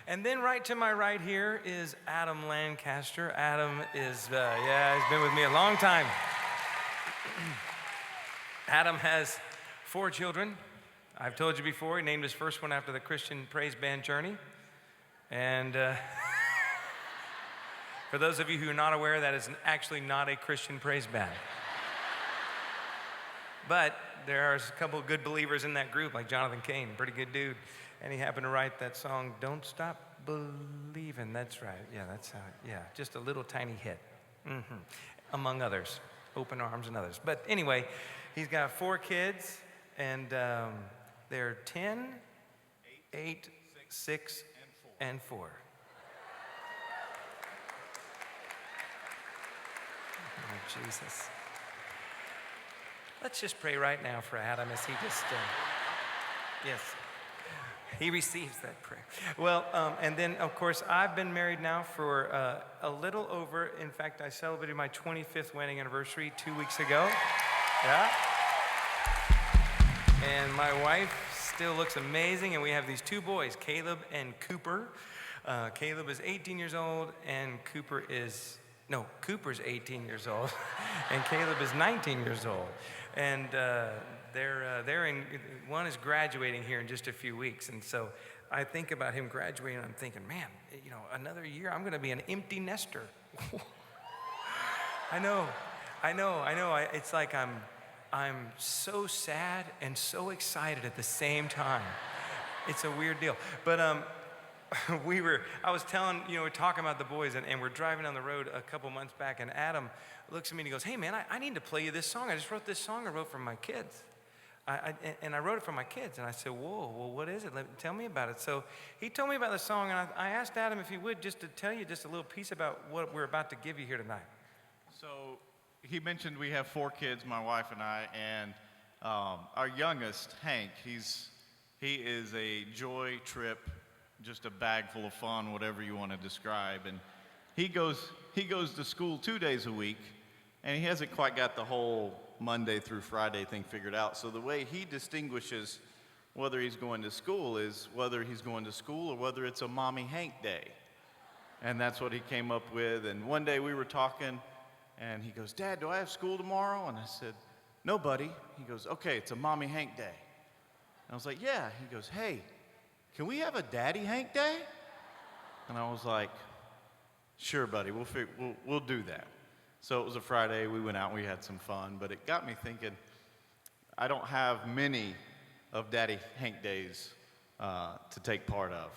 And then right to my right here is Adam Lancaster. Adam is, he's been with me a long time. Adam has 4 children. I've told you before, he named his first one after the Christian praise band Journey. And for those of you who are not aware, that is actually not a Christian praise band. But there are a couple of good believers in that group, like Jonathan Cain, pretty good dude. And he happened to write that song, Don't Stop Believing. That's right. Yeah, that's how, just a little tiny hit. Among others, Open Arms and others. But anyway, he's got 4 kids, and they're 10, 8, 6, and 4. Oh, Jesus. Let's just pray right now for Adam as he just, yes, he receives that prayer. Well, and then, of course, I've been married now for a little over, in fact, I celebrated my 25th wedding anniversary 2 weeks ago. Yeah. And my wife still looks amazing, and we have these 2 boys, Caleb and Cooper. Caleb is 18 years old, and Cooper's 18 years old, and Caleb is 19 years old. And one is graduating here in just a few weeks. And so I think about him graduating, and I'm thinking, man, another year, I'm going to be an empty nester. I know. It's like I'm so sad and so excited at the same time. It's a weird deal. But I was telling, we're talking about the boys, and we're driving down the road a couple months back, and Adam looks at me and he goes, hey man, I need to play you this song. I just wrote this song I wrote for my kids. I wrote it for my kids. And I said, whoa, well, what is it? Tell me about it. So he told me about the song, and I asked Adam if he would just to tell you just a little piece about what we're about to give you here tonight. So he mentioned we have 4 kids, my wife and I, and our youngest, Hank, he is a joy trip, just a bag full of fun, whatever you want to describe. And he goes to school 2 days a week, and he hasn't quite got the whole Monday through Friday thing figured out. So the way he distinguishes whether he's going to school is whether he's going to school or whether it's a Mommy Hank day. And that's what he came up with. And one day we were talking, and he goes, Dad, do I have school tomorrow? And I said, no, buddy. He goes, okay, it's a Mommy Hank day. And I was like, yeah. He goes, hey, can we have a Daddy Hank day? And I was like, sure, buddy, we'll do that. So it was a Friday, we went out, we had some fun, but it got me thinking, I don't have many of Daddy Hank days to take part of.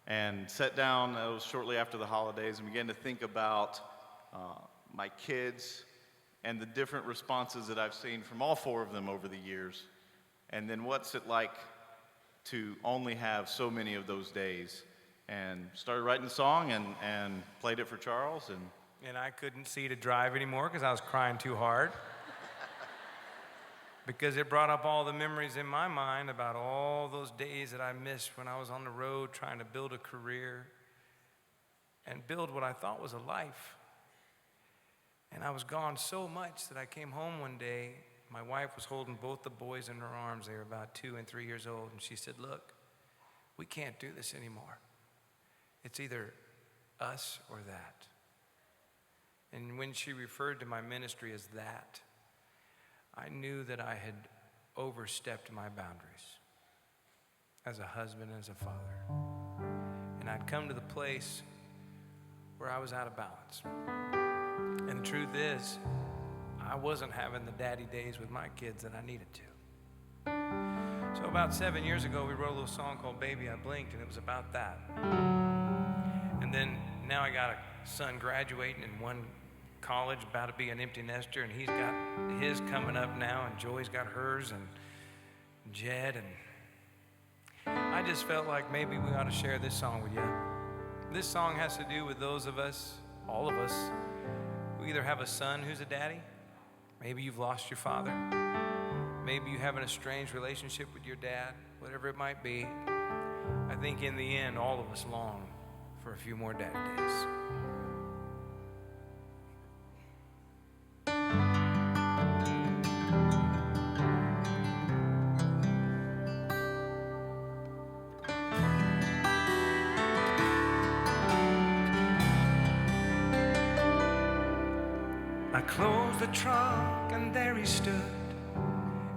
And sat down, it was shortly after the holidays, and began to think about my kids and the different responses that I've seen from all 4 of them over the years. And then what's it like to only have so many of those days. And started writing the song and played it for Charles. And I couldn't see to drive anymore because I was crying too hard. Because it brought up all the memories in my mind about all those days that I missed when I was on the road trying to build a career and build what I thought was a life. And I was gone so much that I came home one day. My wife was holding both the boys in her arms. They were about 2 and 3 years old. And she said, look, we can't do this anymore. It's either us or that. And when she referred to my ministry as that, I knew that I had overstepped my boundaries as a husband and as a father. And I'd come to the place where I was out of balance. And the truth is, I wasn't having the daddy days with my kids that I needed to. So about 7 years ago, we wrote a little song called Baby I Blinked, and it was about that. And then now I got a son graduating in one college, about to be an empty nester, and he's got his coming up now, and Joy's got hers, and Jed, and I just felt like maybe we ought to share this song with you. This song has to do with those of us, all of us, who either have a son who's a daddy, maybe you've lost your father, maybe you have an estranged relationship with your dad, whatever it might be. I think in the end, all of us long for a few more daddy days. closed the trunk and there he stood,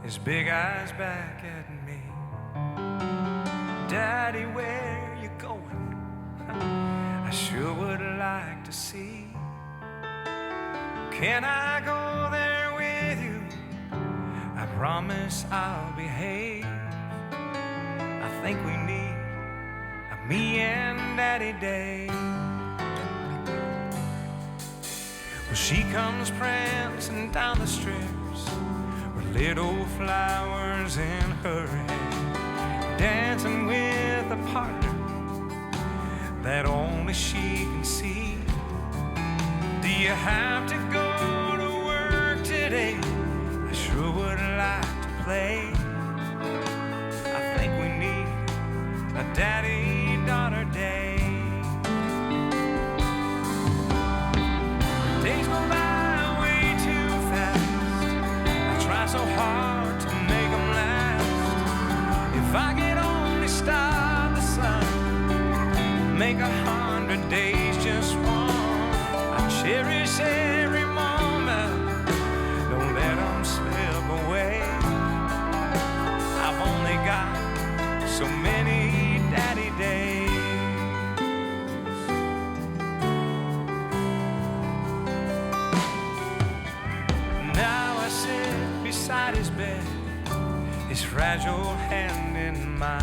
his big eyes back at me. Daddy, where you going? I sure would like to see. Can I go there with you? I promise I'll behave. I think we need a me and Daddy day. Well, she comes prancing down the steps with little flowers in her hair, dancing with a partner that only she can see. Do you have to go to work today? I sure would like to play. I think we need a daddy-daughter day. Days go by way too fast. I try so hard to make them last. If I could only stop the sun, make 100 days just one. I cherish every moment, don't let them slip away. I've only got so many daddy days. Now I sit beside his bed, his fragile hand in mine.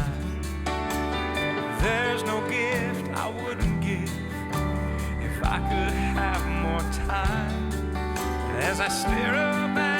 There's no gift I wouldn't give if I could have more time. As I stare up at